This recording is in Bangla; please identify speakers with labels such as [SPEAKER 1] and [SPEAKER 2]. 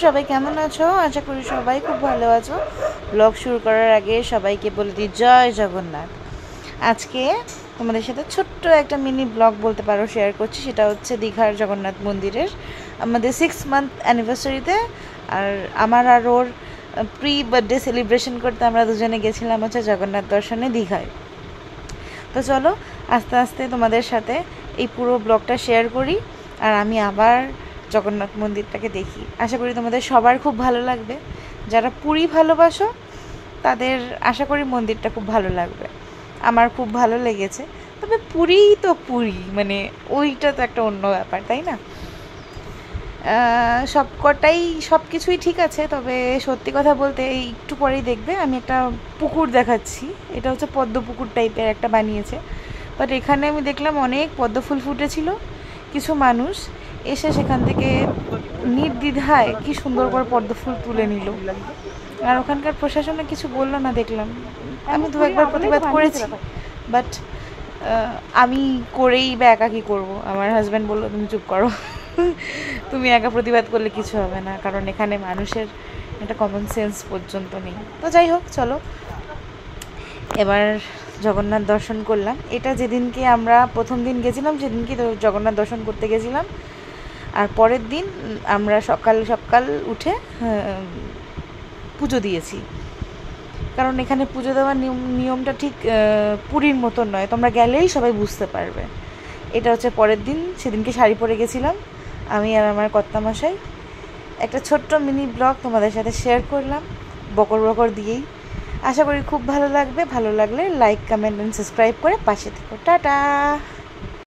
[SPEAKER 1] সবাই কেমন আছো? আশা করি সবাই খুব ভালো আছো। ব্লগ শুরু করার আগে সবাইকে বলে দিই জয় জগন্নাথ। আজকে তোমাদের সাথে ছোট্ট একটা মিনি ব্লগ বলতে পারো শেয়ার করছি। সেটা হচ্ছে দীঘার জগন্নাথ মন্দিরের আমাদের 6 মান্থ অ্যানিভার্সারিতে। আর আমার আর ওর প্রি বার্থডে সেলিব্রেশন করতে আমরা দুজনে গেছিলাম হচ্ছে জগন্নাথ দর্শনে দীঘায়। তো চলো আস্তে আস্তে তোমাদের সাথে এই পুরো ব্লগটা শেয়ার করি। আর আমি আবার জগন্নাথ মন্দিরটাকে দেখি। আশা করি তোমাদের সবার খুব ভালো লাগবে। যারা পুরী ভালোবাসো তাদের আশা করি মন্দিরটা খুব ভালো লাগবে। আমার খুব ভালো লেগেছে। তবে পুরীই তো পুরী, মানে ওইটা তো একটা অন্য ব্যাপার, তাই না? সব কিছুই ঠিক আছে, তবে সত্যি কথা বলতে এই একটু পরেই দেখবে আমি একটা পুকুর দেখাচ্ছি। এটা হচ্ছে পদ্ম পুকুর টাইপের একটা বানিয়েছে। বাট এখানে আমি দেখলাম অনেক পদ্ম ফুল ফুটেছিল। কিছু মানুষ এসে সেখান থেকে নির্দ্বিধায় কি সুন্দর করে পদ্ম ফুল তুলে নিল। আর ওখানকার প্রশাসনে কিছু বললো না দেখলাম। আমি দু একবার প্রতিবাদ করেছি, বাট আমি করেই বা একা কী করবো? আমার হাজব্যান্ড বললো তুমি চুপ করো, তুমি একা প্রতিবাদ করলে কিছু হবে না, কারণ এখানে মানুষের একটা কমন সেন্স পর্যন্ত নেই। তো যাই হোক, চলো এবার জগন্নাথ দর্শন করলাম। এটা যেদিনকে আমরা প্রথম দিন গেছিলাম সেদিনকে জগন্নাথ দর্শন করতে গেছিলাম। আর পরের দিন আমরা সকাল সকাল উঠে পুজো দিয়েছি, কারণ এখানে পুজো দেওয়ার নিয়মটা ঠিক পুরীর মতন নয়। তোমরা গেলেই সবাই বুঝতে পারবে। এটা হচ্ছে পরের দিন, সেদিনকে শাড়ি পরে গেছিলাম আমি আর আমার কর্তামশাই। একটা ছোট্ট মিনি ব্লগ তোমাদের সাথে শেয়ার করলাম, বকর বকর দিয়েই। আশা করি খুব ভালো লাগবে। ভালো লাগলে লাইক, কমেন্ট অ্যান্ড সাবস্ক্রাইব করে পাশে থেকো। টাটা।